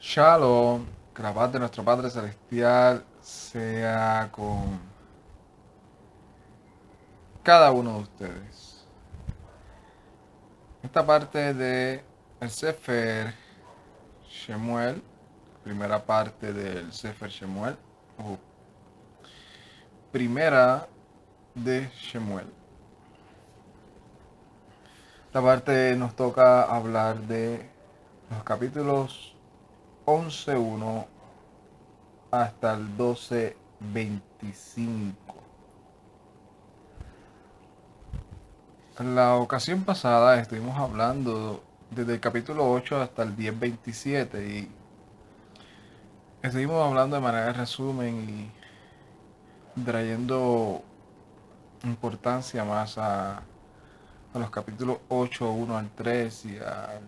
Shalom, que la paz de nuestro Padre Celestial sea con cada uno de ustedes. Esta parte de el Sefer Shemuel, primera parte del Sefer Shemuel, o primera de Shemuel. Esta parte nos toca hablar de los capítulos 11:1 hasta el 12:25. En la ocasión pasada estuvimos hablando desde el capítulo 8 hasta el 10:27 y estuvimos hablando de manera de resumen y trayendo importancia más a los capítulos 8, 1 al 3 y al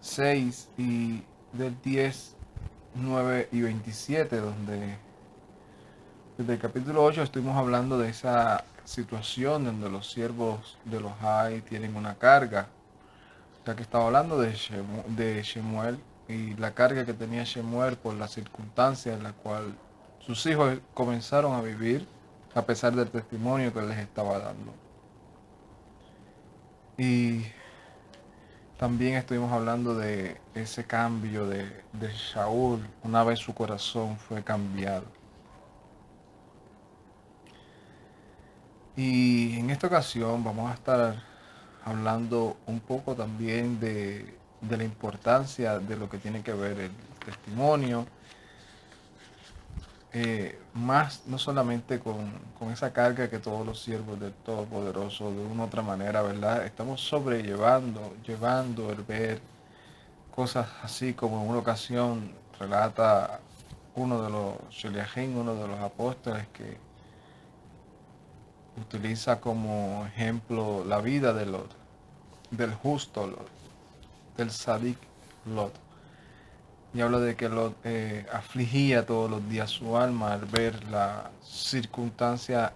6 y del 10, 9 y 27, donde desde el capítulo 8 estuvimos hablando de esa situación donde los siervos de los Hay tienen una carga, ya que estaba hablando de Shemuel y la carga que tenía Shemuel por la circunstancia en la cual sus hijos comenzaron a vivir a pesar del testimonio que les estaba dando. Y también estuvimos hablando de ese cambio de Shaul una vez su corazón fue cambiado. Y en esta ocasión vamos a estar hablando un poco también de la importancia de lo que tiene que ver el testimonio, más no solamente con esa carga que todos los siervos del Todopoderoso de una u otra manera, ¿verdad? Estamos llevando el ver cosas así como en una ocasión relata uno de los Sheliachim, uno de los apóstoles, que utiliza como ejemplo la vida de Lot, del justo Lot, del Sadik Lot. Y habla de que Lot afligía todos los días su alma al ver la circunstancia,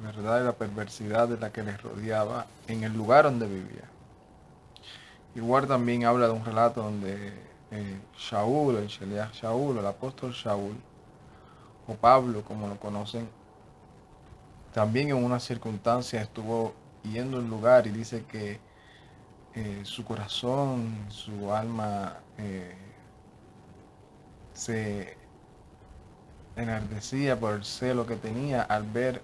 verdad, y la perversidad de la que les rodeaba en el lugar donde vivía. Igual también habla de un relato donde Shaul, el Sheliach Shaul, el apóstol Shaul, o Pablo como lo conocen, también en una circunstancia estuvo yendo al lugar y dice que su corazón, su alma se enardecía por el celo que tenía al ver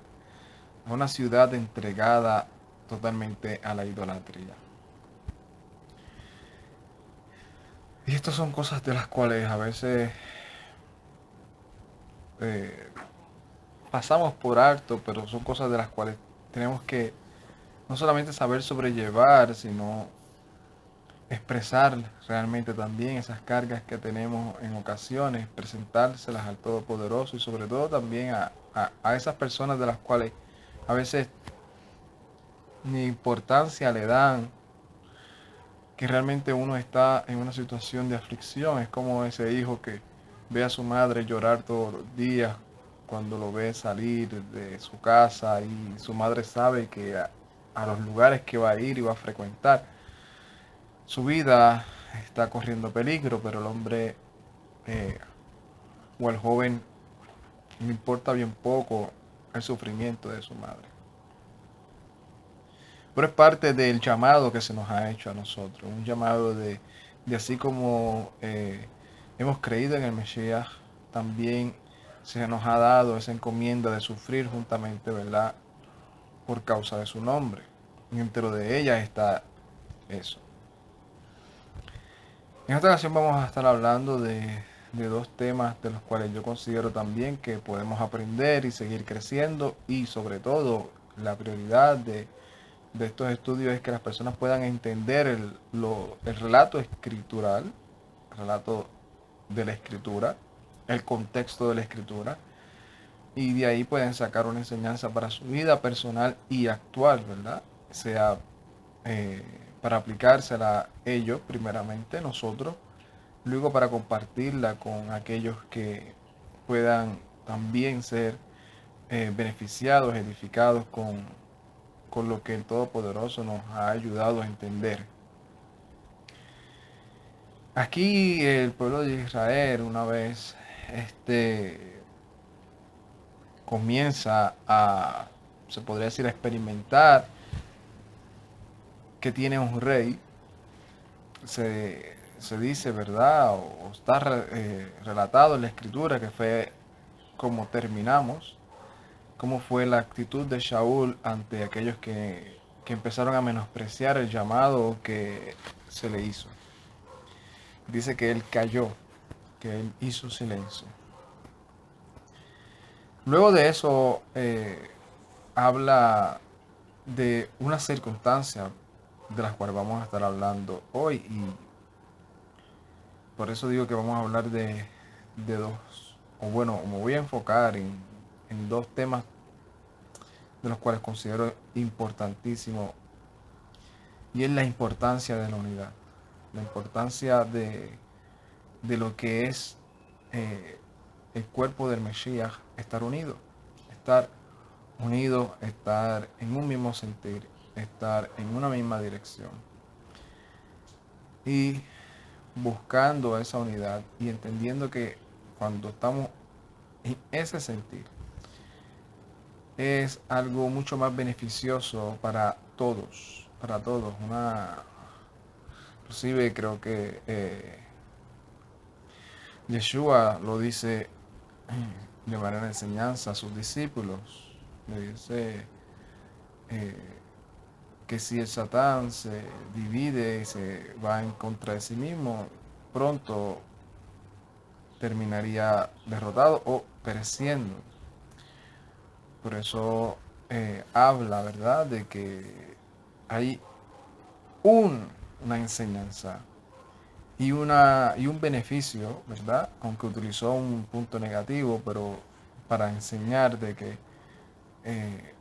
a una ciudad entregada totalmente a la idolatría. Y estas son cosas de las cuales a veces eh, pasamos por alto, pero son cosas de las cuales tenemos que no solamente saber sobrellevar, sino expresar realmente también esas cargas que tenemos en ocasiones, presentárselas al Todopoderoso y sobre todo también a esas personas de las cuales a veces ni importancia le dan, que realmente uno está en una situación de aflicción. Es como ese hijo que ve a su madre llorar todos los días cuando lo ve salir de su casa y su madre sabe que a los lugares que va a ir y va a frecuentar, su vida está corriendo peligro, pero el hombre eh, o el joven le importa bien poco el sufrimiento de su madre. Pero es parte del llamado que se nos ha hecho a nosotros, un llamado de así como hemos creído en el Mesías, también se nos ha dado esa encomienda de sufrir juntamente, ¿verdad? Por causa de su nombre. Y dentro de ella está eso. En esta ocasión vamos a estar hablando de dos temas de los cuales yo considero también que podemos aprender y seguir creciendo, y sobre todo la prioridad de estos estudios es que las personas puedan entender el relato escritural, el relato de la escritura, el contexto de la escritura, y de ahí pueden sacar una enseñanza para su vida personal y actual, ¿verdad? Sea eh, para aplicársela a ellos primeramente, nosotros, luego para compartirla con aquellos que puedan también ser beneficiados, edificados con lo que el Todopoderoso nos ha ayudado a entender. Aquí el pueblo de Israel una vez este, comienza a, se podría decir, a experimentar que tiene un rey, se dice, ¿verdad? O está relatado en la escritura que fue como terminamos, cómo fue la actitud de Shaul ante aquellos que empezaron a menospreciar el llamado que se le hizo. Dice que él cayó, que él hizo silencio. Luego de eso habla de una circunstancia de las cuales vamos a estar hablando hoy y por eso digo que vamos a hablar de dos, o bueno, me voy a enfocar en dos temas de los cuales considero importantísimo y es la importancia de la unidad, la importancia de lo que es eh, el cuerpo del Mesías, estar unido, estar en un mismo sentir, estar en una misma dirección y buscando esa unidad y entendiendo que cuando estamos en ese sentir es algo mucho más beneficioso para todos. Inclusive creo que Yeshua lo dice de manera de enseñanza a sus discípulos. Le dice eh, que si el Satán se divide y se va en contra de sí mismo, pronto terminaría derrotado o pereciendo. Por eso habla, ¿verdad?, de que hay un, una enseñanza y un beneficio, ¿verdad? Aunque utilizó un punto negativo, pero para enseñar de que eh,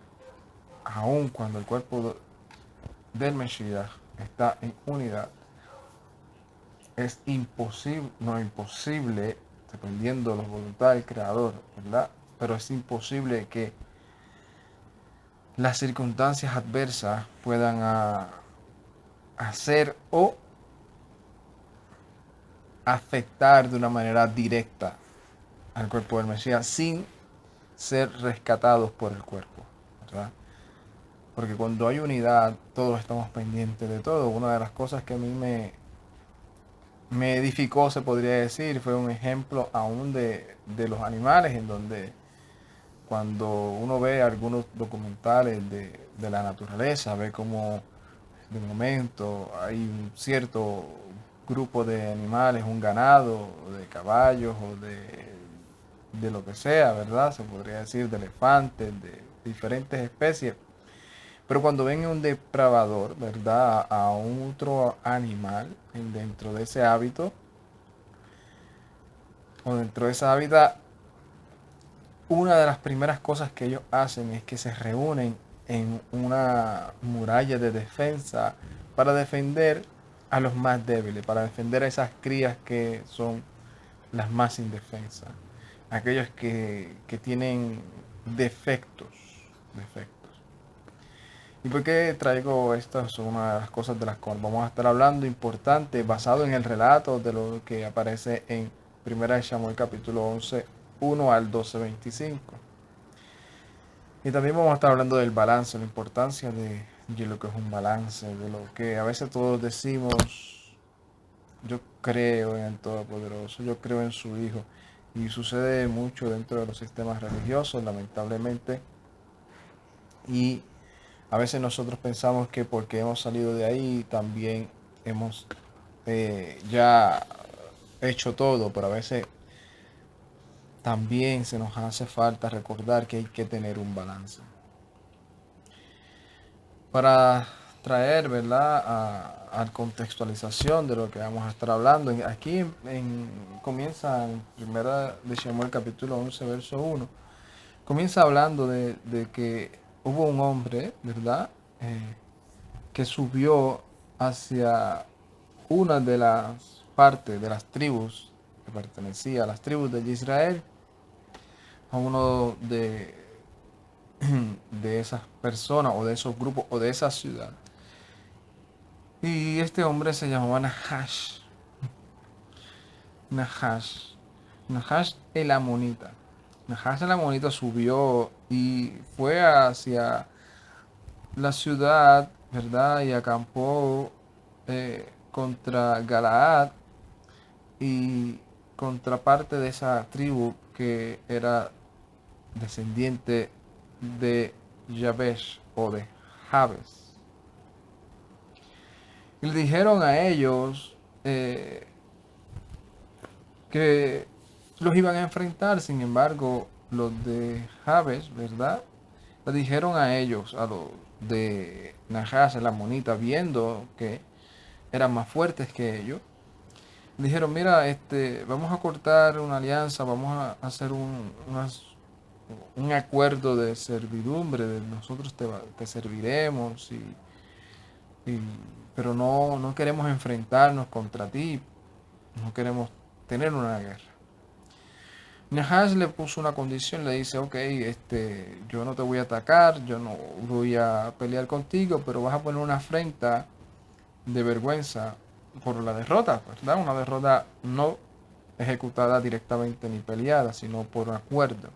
aun cuando el cuerpo del Mesías está en unidad, es imposible, no imposible, dependiendo de la voluntad del Creador, ¿verdad? Pero es imposible que las circunstancias adversas puedan hacer o afectar de una manera directa al cuerpo del Mesías sin ser rescatados por el cuerpo, ¿verdad? Porque cuando hay unidad, todos estamos pendientes de todo. Una de las cosas que a mí me edificó, se podría decir, fue un ejemplo aún de los animales, en donde cuando uno ve algunos documentales de la naturaleza, ve como de momento hay un cierto grupo de animales, un ganado, de caballos o de lo que sea, ¿verdad? Se podría decir de elefantes, de diferentes especies. Pero cuando ven un depravador, ¿verdad? A un otro animal dentro de ese hábito o dentro de esa hábitat, una de las primeras cosas que ellos hacen es que se reúnen en una muralla de defensa para defender a los más débiles, para defender a esas crías que son las más indefensas, aquellos que tienen defectos, defectos. ¿Y por qué traigo esto? Es una de las cosas de las cuales vamos a estar hablando, importante, basado en el relato de lo que aparece en 1 de Samuel capítulo 11, 1 al 12:25. Y también vamos a estar hablando del balance, la importancia de lo que es un balance, de lo que a veces todos decimos, yo creo en el Todopoderoso, yo creo en su Hijo. Y sucede mucho dentro de los sistemas religiosos, lamentablemente. Y a veces nosotros pensamos que porque hemos salido de ahí también hemos ya hecho todo, pero a veces también se nos hace falta recordar que hay que tener un balance. Para traer, ¿verdad?, a contextualización de lo que vamos a estar hablando. Aquí comienza en 1 de Samuel capítulo 11, verso 1. Comienza hablando de que hubo un hombre, ¿verdad?, que subió hacia una de las partes de las tribus que pertenecía a las tribus de Israel, a uno de esas personas o de esos grupos o de esa ciudad. Y este hombre se llamaba Nahash. Nahash. Nahash el Amonita. Nahash el Amonita subió y fue hacia la ciudad, ¿verdad? Y acampó contra Galaad y contra parte de esa tribu que era descendiente de Jabesh o de Jabes. Y le dijeron a ellos que los iban a enfrentar. Sin embargo, los de Jabes, ¿verdad? Le dijeron a ellos, a los de Nahash, la monita, viendo que eran más fuertes que ellos, dijeron, mira, vamos a cortar una alianza, vamos a hacer un acuerdo de servidumbre, de nosotros te serviremos, y- pero no queremos enfrentarnos contra ti, no queremos tener una guerra. Nahash le puso una condición, le dice, ok, yo no te voy a atacar, yo no voy a pelear contigo, pero vas a poner una afrenta de vergüenza por la derrota, ¿verdad? Una derrota no ejecutada directamente ni peleada, sino por acuerdo.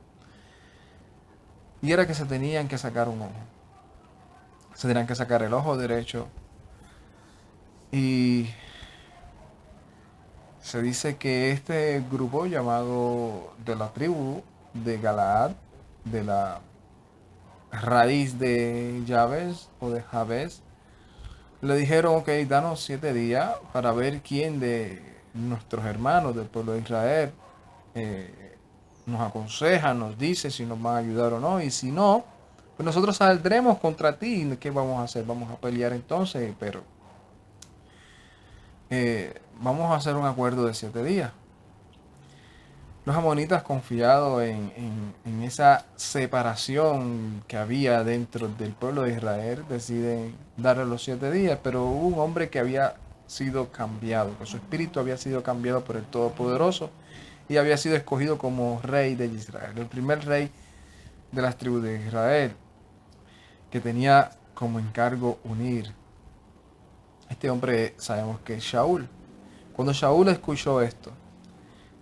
Y era que se tenían que sacar un ojo. Se tenían que sacar el ojo derecho. Y se dice que este grupo llamado de la tribu de Galaad, de la raíz de Jabes o de Jabes, le dijeron, ok, danos 7 días para ver quién de nuestros hermanos del pueblo de Israel nos aconseja, nos dice si nos van a ayudar o no, y si no, pues nosotros saldremos contra ti. ¿Qué vamos a hacer? Vamos a pelear entonces, pero vamos a hacer un acuerdo de 7 días. Los amonitas, confiados en esa separación que había dentro del pueblo de Israel, deciden darle los 7 días, pero hubo un hombre que había sido cambiado, que su espíritu había sido cambiado por el Todopoderoso y había sido escogido como rey de Israel, el primer rey de las tribus de Israel, que tenía como encargo unir. Este hombre sabemos que es Shaul. Cuando Shaul escuchó esto,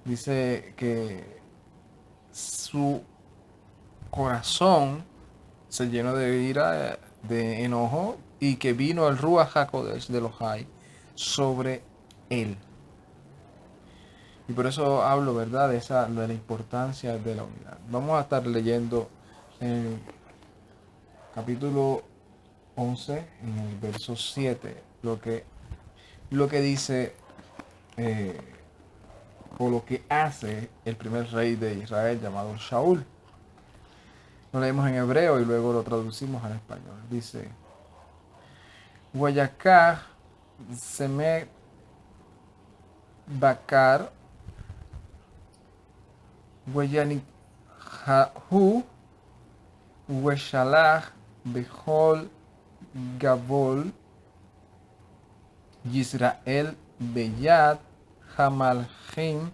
dice que su corazón se llenó de ira, de enojo, y que vino el Ruach HaKodesh de Elohai sobre él. Y por eso hablo, ¿verdad?, de la importancia de la unidad. Vamos a estar leyendo en capítulo 11, en el verso 7, lo que dice eh, o lo que hace el primer rey de Israel llamado Shaul. Lo leemos en hebreo y luego lo traducimos al español. Dice, Guayacá Seme Bakar Weyanihahu Weshalach Behol Gabol Yisrael Beyad Hamalchim,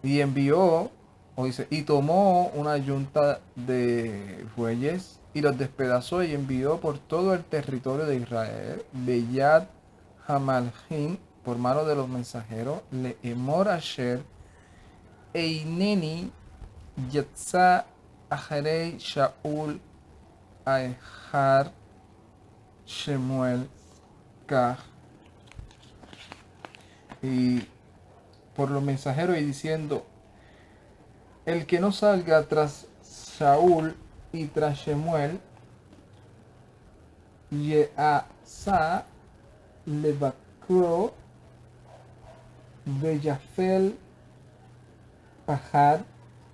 y envió, o dice, y tomó una yunta de bueyes y los despedazó y envió por todo el territorio de Israel, Beyad Hamalchim, por mano de los mensajeros, le emor asher eineni yatza aharei Shaul aehar Shemuel Kah, y por los mensajeros, y diciendo, el que no salga tras Saúl y tras Shemuel, Yeasa Levacro Bellafel Pahar,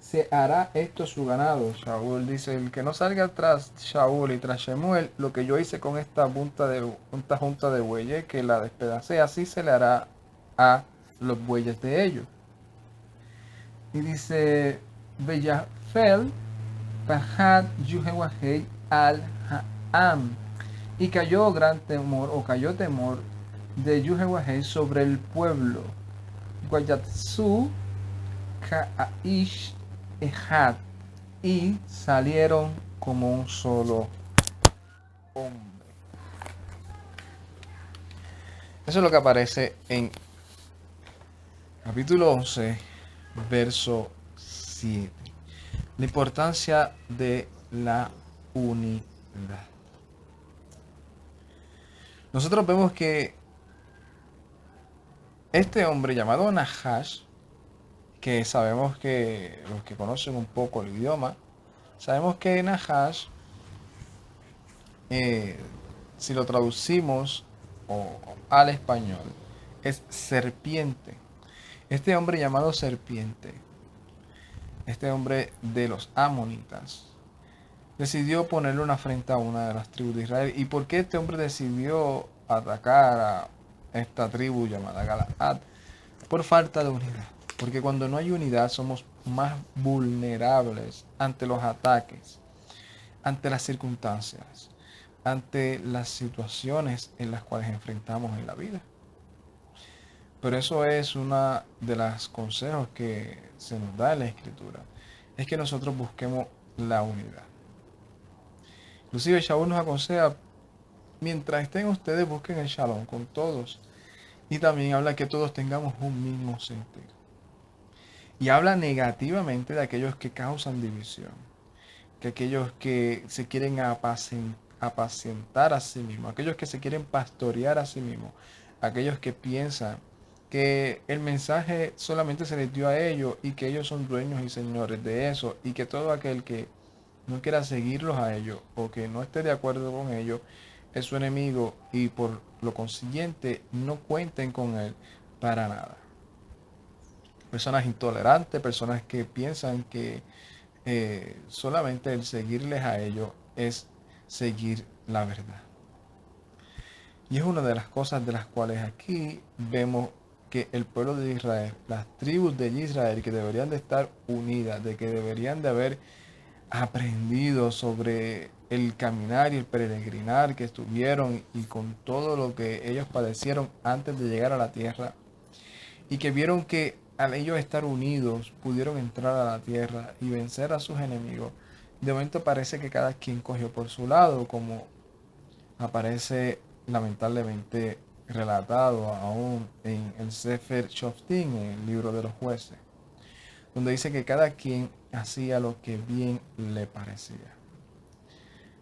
se hará esto su ganado. Saúl dice, el que no salga tras Saúl y tras Shemuel, lo que yo hice con esta junta de bueyes, que la despedacé, así se le hará a los bueyes de ellos. Y dice, Bellafel Pahad Yuhewahei al Ha'am, y cayó gran temor, o cayó temor de Yuhewahei sobre el pueblo. Guayatsu Kaish Ehad, y salieron como un solo hombre. Eso es lo que aparece en Capítulo 11, verso 7. La importancia de la unidad. Nosotros vemos que este hombre llamado Nahash, que sabemos que los que conocen un poco el idioma, sabemos que Nahash, eh, si lo traducimos al español, es serpiente. Este hombre llamado serpiente, este hombre de los amonitas, decidió ponerle una afrenta a una de las tribus de Israel. ¿Y por qué este hombre decidió atacar a esta tribu llamada Galaad? Por falta de unidad. Porque cuando no hay unidad somos más vulnerables ante los ataques, ante las circunstancias, ante las situaciones en las cuales enfrentamos en la vida. Pero eso es una de las consejos que se nos da en la Escritura. Es que nosotros busquemos la unidad. Inclusive Shaul nos aconseja, mientras estén ustedes, busquen el shalom con todos. Y también habla que todos tengamos un mismo sentir. Y habla negativamente de aquellos que causan división, que aquellos que se quieren apacentar a sí mismos, aquellos que se quieren pastorear a sí mismos, aquellos que piensan que el mensaje solamente se les dio a ellos y que ellos son dueños y señores de eso y que todo aquel que no quiera seguirlos a ellos o que no esté de acuerdo con ellos es su enemigo y por lo consiguiente no cuenten con él para nada. Personas intolerantes, personas que piensan que solamente el seguirles a ellos es seguir la verdad. Y es una de las cosas de las cuales aquí vemos que el pueblo de Israel, las tribus de Israel que deberían de estar unidas, de que deberían de haber aprendido sobre el caminar y el peregrinar que estuvieron y con todo lo que ellos padecieron antes de llegar a la tierra y que vieron que al ellos estar unidos pudieron entrar a la tierra y vencer a sus enemigos. De momento parece que cada quien cogió por su lado, como aparece lamentablemente relatado aún en el Sefer Shoftim, en el libro de los jueces, donde dice que cada quien hacía lo que bien le parecía.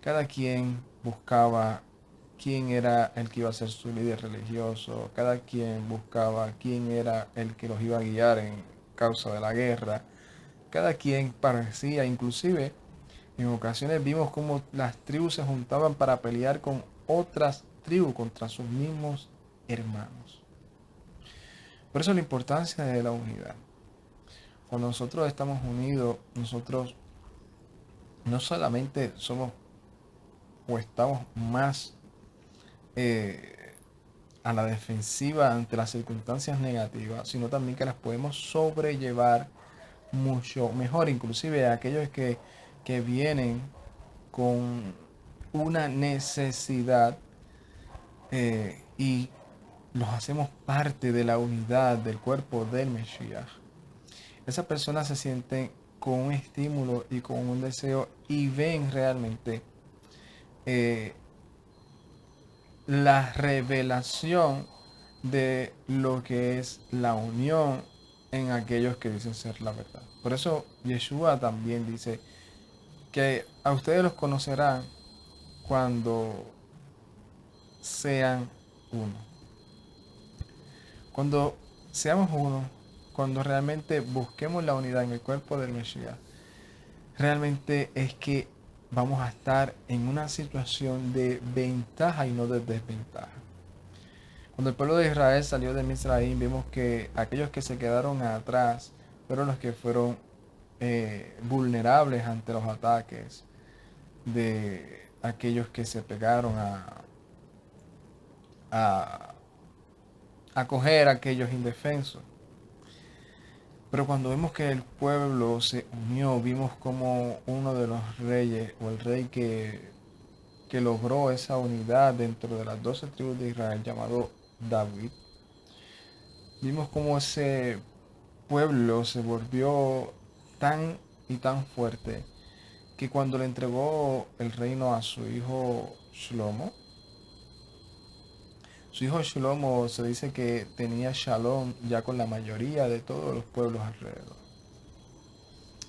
Cada quien buscaba quién era el que iba a ser su líder religioso, cada quien buscaba quién era el que los iba a guiar en causa de la guerra, cada quien parecía, inclusive en ocasiones vimos cómo las tribus se juntaban para pelear con otras tribus contra sus mismos hermanos. Por eso la importancia de la unidad. Cuando nosotros estamos unidos, nosotros no solamente somos o estamos más a la defensiva ante las circunstancias negativas, sino también que las podemos sobrellevar mucho mejor, inclusive aquellos que vienen con una necesidad y los hacemos parte de la unidad del cuerpo del Mesías. Esas personas se sienten con un estímulo y con un deseo y ven realmente eh, la revelación de lo que es la unión en aquellos que dicen ser la verdad. Por eso Yeshua también dice que a ustedes los conocerán cuando sean uno. Cuando seamos uno, cuando realmente busquemos la unidad en el cuerpo del Mesías, realmente es que vamos a estar en una situación de ventaja y no de desventaja. Cuando el pueblo de Israel salió de Misraim, vimos que aquellos que se quedaron atrás fueron los que fueron vulnerables ante los ataques de aquellos que se pegaron a acoger a aquellos indefensos. Pero cuando vemos que el pueblo se unió, vimos como uno de los reyes, o el rey que logró esa unidad dentro de las 12 tribus de Israel, llamado David, vimos como ese pueblo se volvió tan y tan fuerte que cuando le entregó el reino a su hijo Shlomo, Su hijo Shlomo se dice que tenía shalom ya con la mayoría de todos los pueblos alrededor.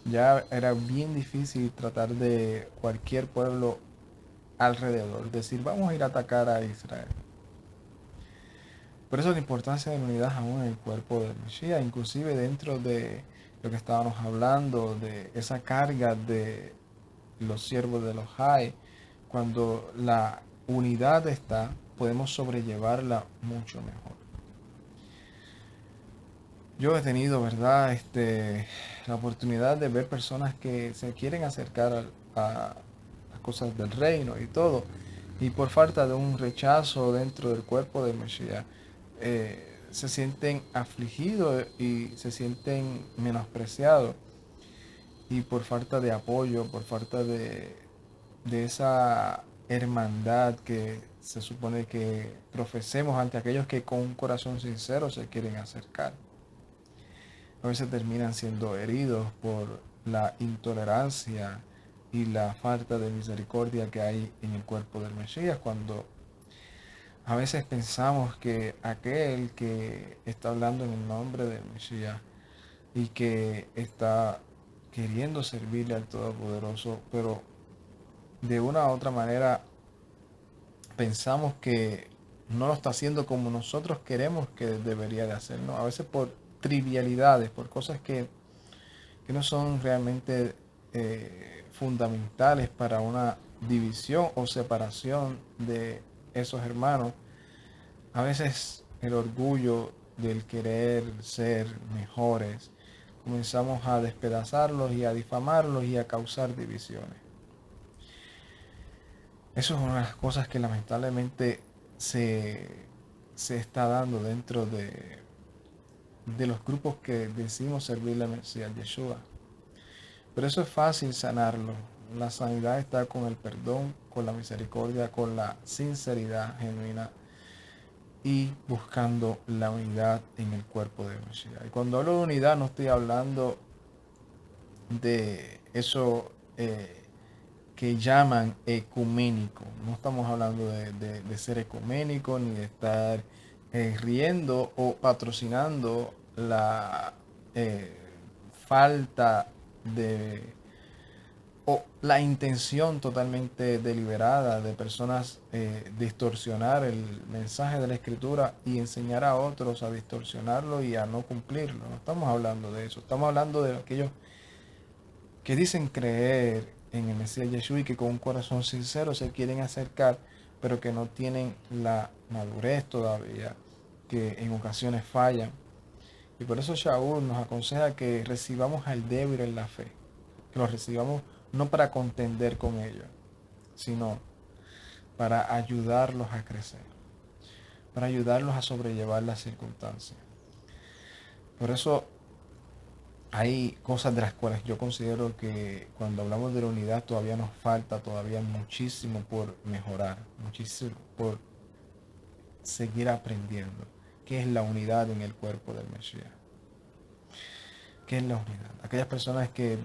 Ya era bien difícil tratar de cualquier pueblo alrededor, decir, vamos a ir a atacar a Israel. Por eso la importancia de la unidad aún en el cuerpo del Mesías, inclusive dentro de lo que estábamos hablando, de esa carga de los siervos de los Jai, cuando la unidad está, podemos sobrellevarla mucho mejor. Yo he tenido, ¿verdad? La oportunidad de ver personas que se quieren acercar a las cosas del reino y todo, y por falta de un rechazo dentro del cuerpo del Mesías, se sienten afligidos y se sienten menospreciados, y por falta de apoyo, por falta de esa hermandad que se supone que profesemos ante aquellos que con un corazón sincero se quieren acercar. A veces terminan siendo heridos por la intolerancia y la falta de misericordia que hay en el cuerpo del Mesías, cuando a veces pensamos que aquel que está hablando en el nombre del Mesías y que está queriendo servirle al Todopoderoso, pero de una u otra manera pensamos que no lo está haciendo como nosotros queremos que debería de hacer, ¿no? A veces por trivialidades, por cosas que no son realmente fundamentales para una división o separación de esos hermanos. A veces el orgullo del querer ser mejores, comenzamos a despedazarlos y a difamarlos y a causar divisiones. Eso es una de las cosas que lamentablemente se, se está dando dentro de los grupos que decimos servirle al Mesías Yeshua. Pero eso es fácil sanarlo. La sanidad está con el perdón, con la misericordia, con la sinceridad genuina y buscando la unidad en el cuerpo de Mesías. Y cuando hablo de unidad no estoy hablando de eso que llaman ecuménico. No estamos hablando de ser ecuménico ni de estar riendo o patrocinando la falta de o la intención totalmente deliberada de personas distorsionar el mensaje de la escritura y enseñar a otros a distorsionarlo y a no cumplirlo. No estamos hablando de eso, estamos hablando de aquellos que dicen creer en el Mesías Yeshua y que con un corazón sincero se quieren acercar, pero que no tienen la madurez todavía, que en ocasiones fallan. Y por eso Shaul nos aconseja que recibamos al débil en la fe, que lo recibamos no para contender con ellos, sino para ayudarlos a crecer, para ayudarlos a sobrellevar las circunstancias. Por eso hay cosas de las cuales yo considero que cuando hablamos de la unidad todavía nos falta todavía muchísimo por mejorar, muchísimo por seguir aprendiendo. ¿Qué es la unidad en el cuerpo del Mesías? ¿Qué es la unidad? Aquellas personas que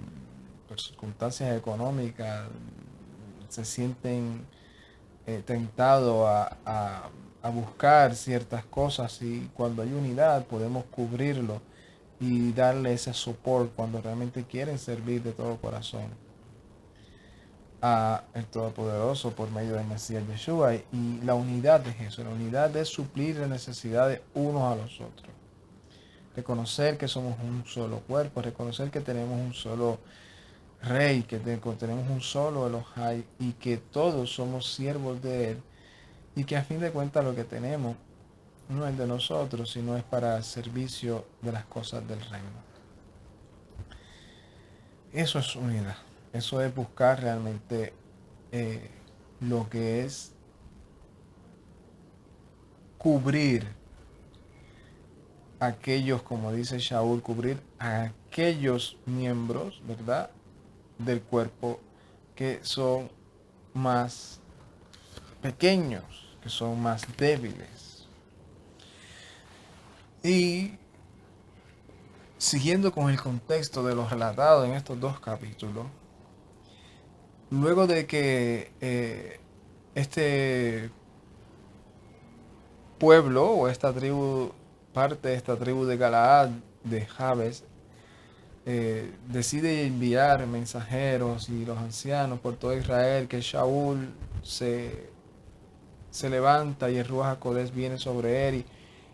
por circunstancias económicas se sienten tentados a buscar ciertas cosas, y cuando hay unidad podemos cubrirlo y darle ese soporte cuando realmente quieren servir de todo corazón a el Todopoderoso por medio del Mesías Yeshua. Y la unidad es eso, la unidad es suplir las necesidades unos a los otros. Reconocer que somos un solo cuerpo, reconocer que tenemos un solo Rey, que tenemos un solo Elohai y que todos somos siervos de Él, y que a fin de cuentas lo que tenemos no es de nosotros, sino es para el servicio de las cosas del reino. Eso es unidad, eso es buscar realmente eh, lo que es cubrir aquellos, como dice Shaul, cubrir a aquellos miembros, ¿verdad?, del cuerpo que son más pequeños, que son más débiles. Y siguiendo con el contexto de lo relatado en estos dos capítulos, luego de que este pueblo o esta tribu, parte de esta tribu de Galaad, de Jabes, decide enviar mensajeros y los ancianos por todo Israel, que Shaul se, se levanta y el Ruach HaKodesh viene sobre él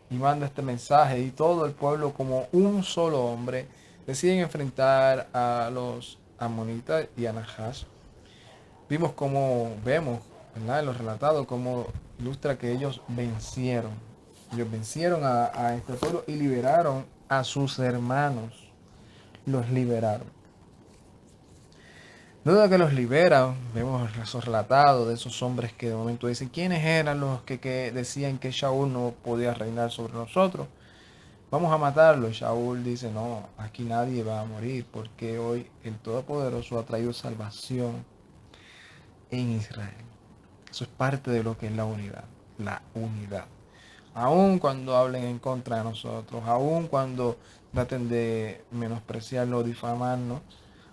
y manda este mensaje, y todo el pueblo como un solo hombre deciden enfrentar a los amonitas y a Nahash. Vemos, ¿verdad? En los relatados, como ilustra que ellos vencieron. Ellos vencieron a este pueblo y liberaron a sus hermanos. Los liberaron. Luego de que los liberan, vemos esos relatados de esos hombres que de momento dicen quiénes eran los que decían que Shaul no podía reinar sobre nosotros. Vamos a matarlo. Y Shaul dice, no, aquí nadie va a morir porque hoy el Todopoderoso ha traído salvación en Israel. Eso es parte de lo que es la unidad. La unidad. Aun cuando hablen en contra de nosotros, aun cuando traten de menospreciarlo o difamarnos,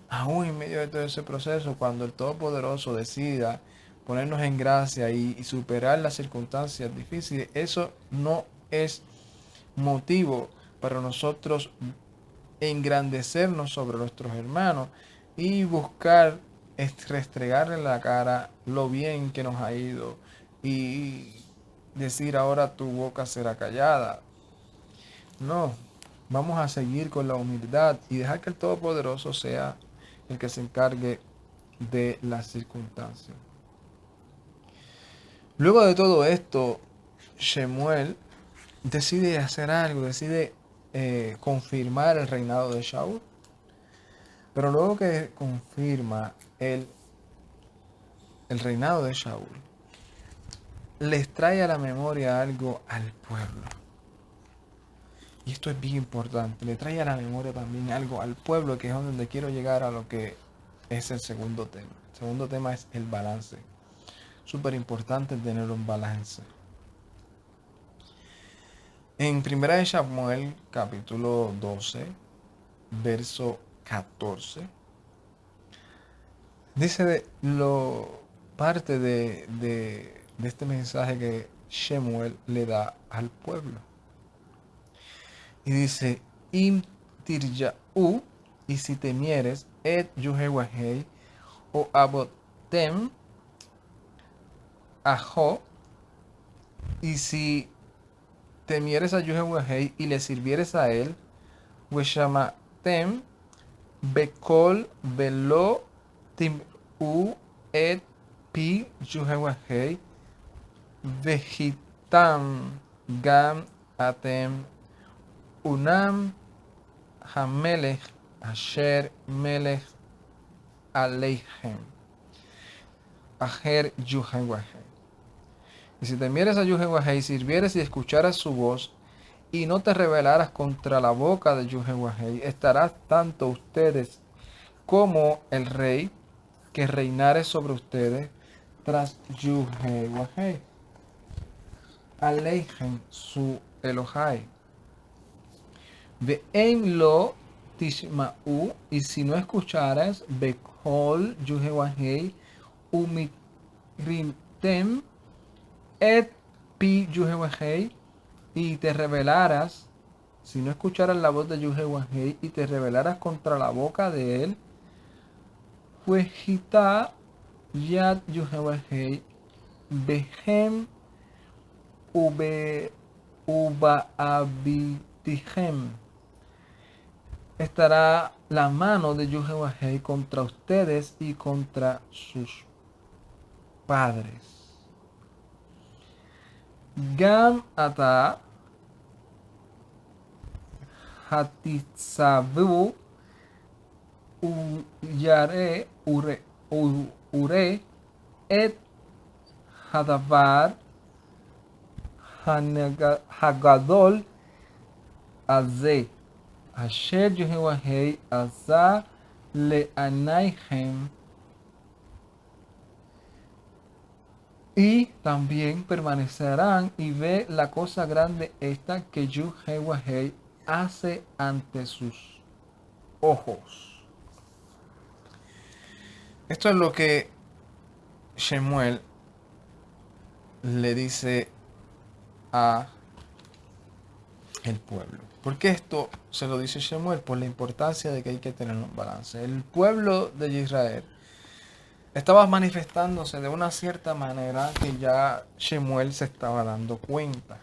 aún en medio de todo ese proceso, cuando el Todopoderoso decida ponernos en gracia y superar las circunstancias difíciles, eso no es motivo para nosotros engrandecernos sobre nuestros hermanos y buscar restregarle en la cara lo bien que nos ha ido y decir ahora tu boca será callada. No, vamos a seguir con la humildad y dejar que el Todopoderoso sea el que se encargue de las circunstancias. Luego de todo esto, Shemuel decide hacer algo, decide confirmar el reinado de Shaul. Pero luego que confirma el reinado de Shaul, les trae a la memoria algo al pueblo. Y esto es bien importante. Le trae a la memoria también algo al pueblo, que es donde quiero llegar a lo que es el segundo tema. El segundo tema es el balance. Súper importante tener un balance. En 1 de Samuel, capítulo 12, verso 14, dice parte de este mensaje que Shemuel le da al pueblo. Y dice, Im tirja'u, y si temieres, et yuhewahei, o abotem, ajo, y si temieres a Yuhewahei y le sirvieres a él, weshamatem, bekol, velo, tim'u, et pi Yuhewahei, vejitam, gam, atem, unam, hamelech, asher, melech, aleichem, aher Yuhewahei. Y si temieres a Yuhewahei, sirvieres y escucharas su voz, y no te rebelaras contra la boca de Yuhewahei, estarás tanto ustedes como el rey que reinare sobre ustedes tras Yuhewahei. Aleichem su Elohai. Ve'em lo tishma'u, y si no escucharas, Bekol Yuhewahei umikrimtem et pi Yuhewahei, y te rebelaras, si no escucharas la voz de Yuhewahei y te rebelaras contra la boca de él, Wejita yad Yuhewahei behem uba abitihem, estará la mano de Yuhewahei contra ustedes y contra sus padres. Gam ata hatitzabu uyare ure et hadavar hagadol aze asher Yuhewahei azah le'anaihem, y también permanecerán y ve la cosa grande esta que Yuhewahei hace ante sus ojos. Esto es lo que Shemuel le dice a el pueblo. Porque esto se lo dice Shemuel por la importancia de que hay que tener un balance. El pueblo de Israel estaba manifestándose de una cierta manera que ya Shemuel se estaba dando cuenta.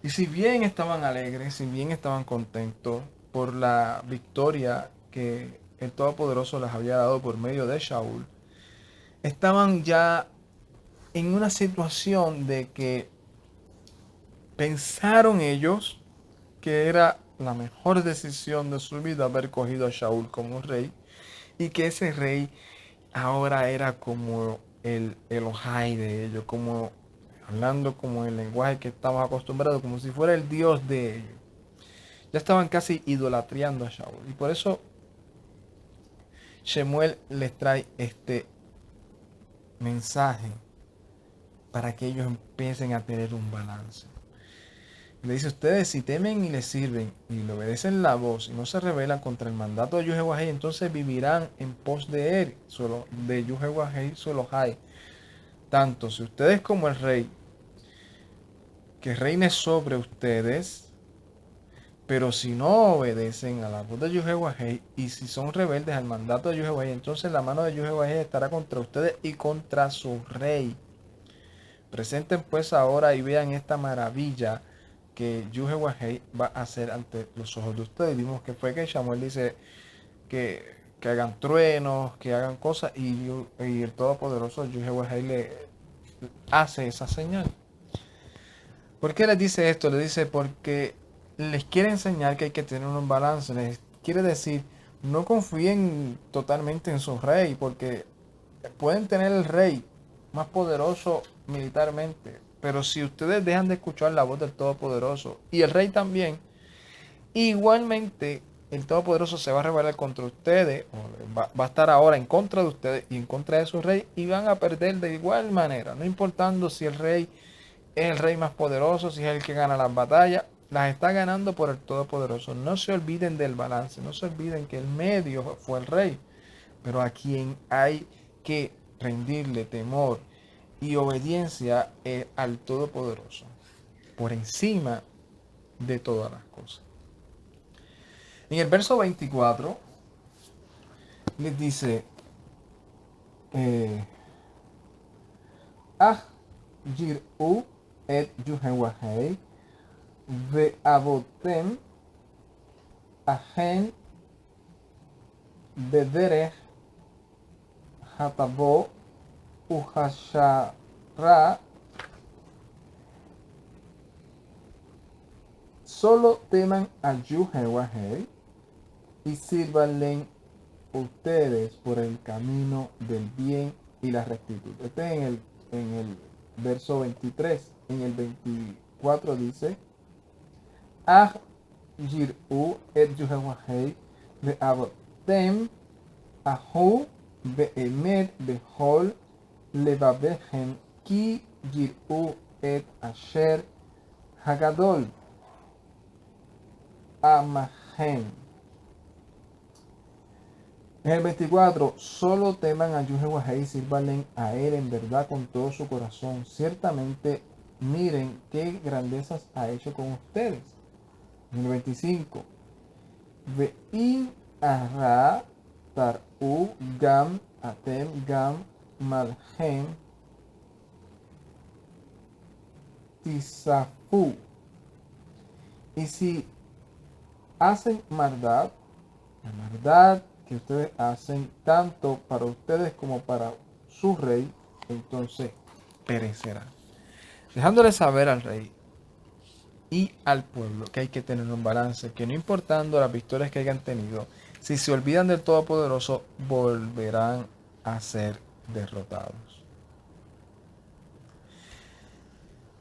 Y si bien estaban alegres, si bien estaban contentos por la victoria que el Todopoderoso les había dado por medio de Shaul, estaban ya en una situación de que pensaron ellos que era la mejor decisión de su vida haber cogido a Shaul como rey y que ese rey ahora era como el Elohai de ellos, como hablando como el lenguaje que estamos acostumbrados, como si fuera el Dios de ellos. Ya estaban casi idolatriando a Shaul y por eso Shemuel les trae este mensaje para que ellos empiecen a tener un balance. Le dice, ustedes si temen y le sirven y le obedecen la voz y no se rebelan contra el mandato de Yuhewahei, entonces vivirán en pos de él, de Yuhewahei su Elohai. Tanto si ustedes como el rey, que reine sobre ustedes, pero si no obedecen a la voz de Yuhewahei y si son rebeldes al mandato de Yuhewahei, entonces la mano de Yuhewahei estará contra ustedes y contra su rey. Presenten pues ahora y vean esta maravilla que Yuhewahei va a hacer ante los ojos de ustedes. Vimos que fue que Shamuel dice que hagan truenos, que hagan cosas, y el Todopoderoso Yuhewahei le hace esa señal. ¿Por qué les dice esto? Les dice porque les quiere enseñar que hay que tener un balance. Les quiere decir, no confíen totalmente en su rey, porque pueden tener el rey más poderoso militarmente, pero si ustedes dejan de escuchar la voz del Todopoderoso y el rey también, igualmente el Todopoderoso se va a rebelar contra ustedes, o va a estar ahora en contra de ustedes y en contra de su rey, y van a perder de igual manera, no importando si el rey es el rey más poderoso, si es el que gana las batallas, las está ganando por el Todopoderoso. No se olviden del balance, no se olviden que el medio fue el rey, pero a quien hay que rendirle temor y obediencia al Todopoderoso, por encima de todas las cosas. En el verso 24 les dice, Ah Jir'u et Yuhewahei ve'avotem ahen bederech hatabo uhashara. Solo teman a Yuhewahei y sírvanle ustedes por el camino del bien y la rectitud. Este es en el verso 23. En el 24 dice, Ah Jir'u et Yuhewahei ve'avotem ahu be'emet behol לבבכם כי יראו את אשר הגדול עמכם. En el 24, solo teman a Yuhewahei y sírvanle a él en verdad con todo su corazón. Ciertamente miren qué grandezas ha hecho con ustedes. En el 25, Ve'im arra tar'u gam atem gam malhem tisafu. Y si hacen maldad, la maldad que ustedes hacen tanto para ustedes como para su rey, entonces perecerán. Dejándole saber al rey y al pueblo que hay que tener un balance, que no importando las victorias que hayan tenido, si se olvidan del Todopoderoso, volverán a ser derrotados.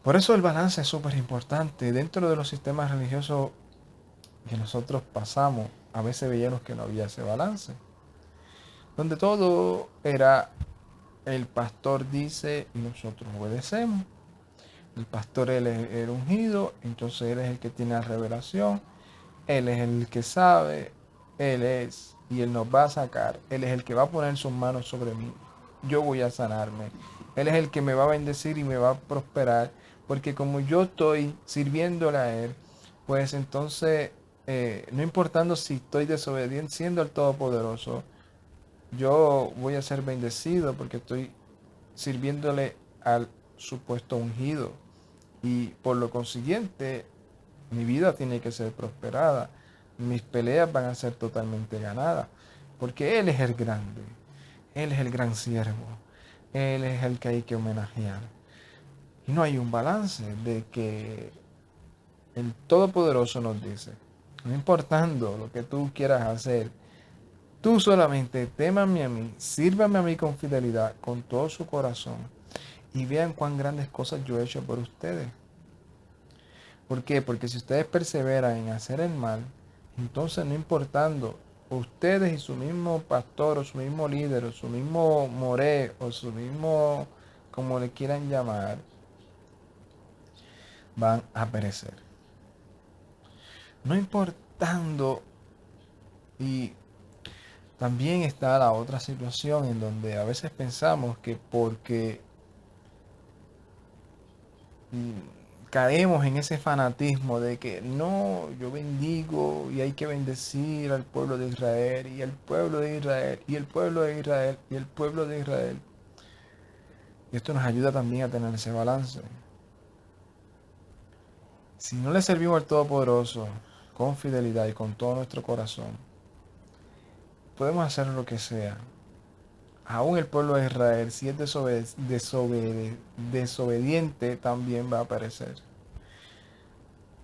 Por eso el balance es súper importante. Dentro de los sistemas religiosos que nosotros pasamos, a veces veíamos que no había ese balance, donde todo era el pastor dice y nosotros obedecemos. El pastor él es el ungido, entonces él es el que tiene la revelación, él es el que sabe, él es, y él nos va a sacar, él es el que va a poner sus manos sobre mí, yo voy a sanarme, él es el que me va a bendecir y me va a prosperar, Porque como yo estoy sirviéndole a Él, pues entonces, no importando si estoy desobedeciendo al Todopoderoso, yo voy a ser bendecido porque estoy sirviéndole al supuesto ungido. Y por lo consiguiente, mi vida tiene que ser prosperada. Mis peleas van a ser totalmente ganadas. Porque Él es el grande. Él es el gran siervo. Él es el que hay que homenajear. Y no hay un balance de que el Todopoderoso nos dice, no importando lo que tú quieras hacer, tú solamente témame a mí, sírvame a mí con fidelidad, con todo su corazón, y vean cuán grandes cosas yo he hecho por ustedes. ¿Por qué? Porque si ustedes perseveran en hacer el mal, entonces no importando ustedes y su mismo pastor o su mismo líder o su mismo moré o su mismo, como le quieran llamar, van a perecer. No importando, y también está la otra situación en donde a veces pensamos que porque caemos en ese fanatismo de que no, yo bendigo y hay que bendecir al pueblo de Israel y al pueblo de Israel y el pueblo de Israel y el pueblo de Israel. Y esto nos ayuda también a tener ese balance. Si no le servimos al Todopoderoso con fidelidad y con todo nuestro corazón, podemos hacer lo que sea. Aún el pueblo de Israel, si es desobediente, también va a perecer.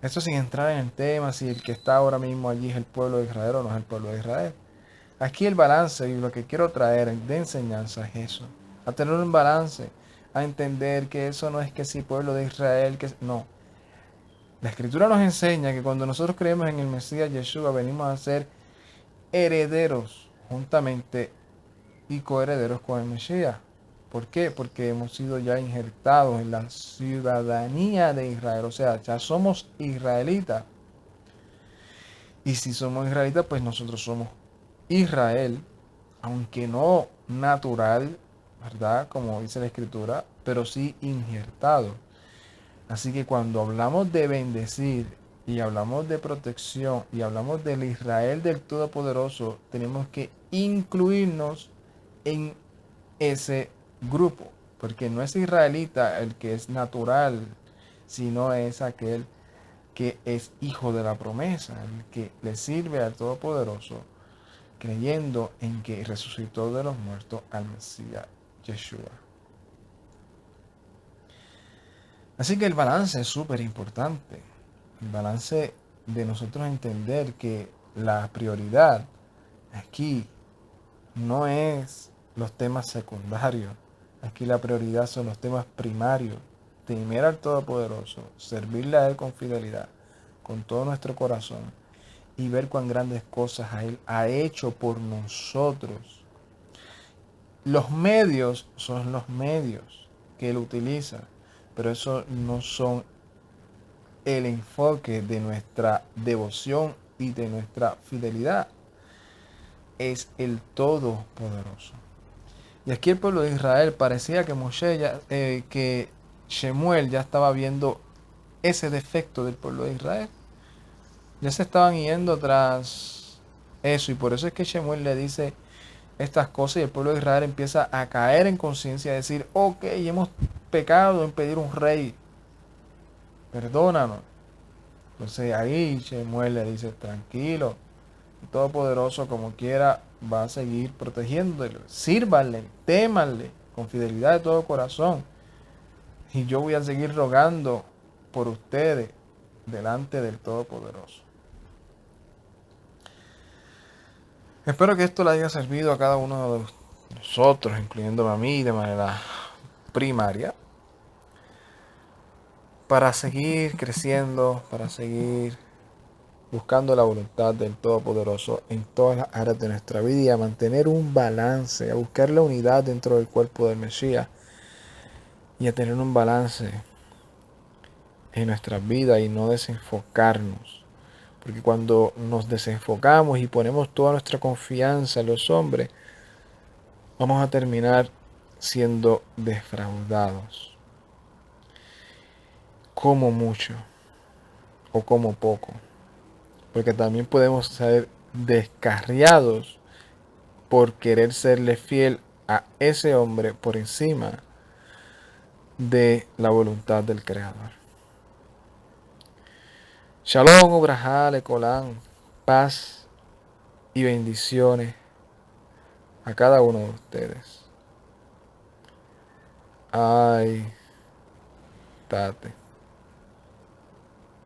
Esto sin entrar en el tema si el que está ahora mismo allí es el pueblo de Israel o no es el pueblo de Israel. Aquí el balance y lo que quiero traer de enseñanza es eso. A tener un balance, a entender que eso no es que si pueblo de Israel, que no. La Escritura nos enseña que cuando nosotros creemos en el Mesías Yeshua, venimos a ser herederos juntamente y coherederos con el Mesías. ¿Por qué? Porque hemos sido ya injertados en la ciudadanía de Israel. O sea, ya somos israelitas. Y si somos israelitas, pues nosotros somos Israel, aunque no natural, ¿verdad? Como dice la Escritura, pero sí injertado. Así que cuando hablamos de bendecir y hablamos de protección y hablamos del Israel del Todopoderoso, tenemos que incluirnos en ese grupo, porque no es israelita el que es natural, sino es aquel que es hijo de la promesa, el que le sirve al Todopoderoso, creyendo en que resucitó de los muertos al Mesías Yeshua. Así que el balance es súper importante. El balance de nosotros entender que la prioridad aquí no es los temas secundarios. Aquí la prioridad son los temas primarios. Temer al Todopoderoso, servirle a Él con fidelidad, con todo nuestro corazón y ver cuán grandes cosas Él ha hecho por nosotros. Los medios son los medios que Él utiliza, pero eso no son el enfoque de nuestra devoción y de nuestra fidelidad. Es el Todopoderoso. Y aquí el pueblo de Israel parecía que que Shemuel ya estaba viendo ese defecto del pueblo de Israel. Ya se estaban yendo tras eso y por eso es que Shemuel le dice estas cosas y el pueblo de Israel empieza a caer en conciencia, a decir, ok, hemos pecado en pedir un rey, perdónanos. Entonces ahí Shemuel le dice, tranquilo, el Todopoderoso como quiera va a seguir protegiéndolo. Sírvanle, témanle con fidelidad de todo corazón. Y yo voy a seguir rogando por ustedes delante del Todopoderoso. Espero que esto le haya servido a cada uno de nosotros, incluyéndome a mí de manera primaria, para seguir creciendo, para seguir buscando la voluntad del Todopoderoso en todas las áreas de nuestra vida y a mantener un balance, a buscar la unidad dentro del cuerpo del Mesías y a tener un balance en nuestras vidas y no desenfocarnos. Porque cuando nos desenfocamos y ponemos toda nuestra confianza en los hombres, vamos a terminar siendo defraudados. como mucho o como poco. Porque también podemos ser descarriados por querer serle fiel a ese hombre por encima de la voluntad del Creador. Shalom, Ubrajale, Colán, paz y bendiciones a cada uno de ustedes. Ay, Tate.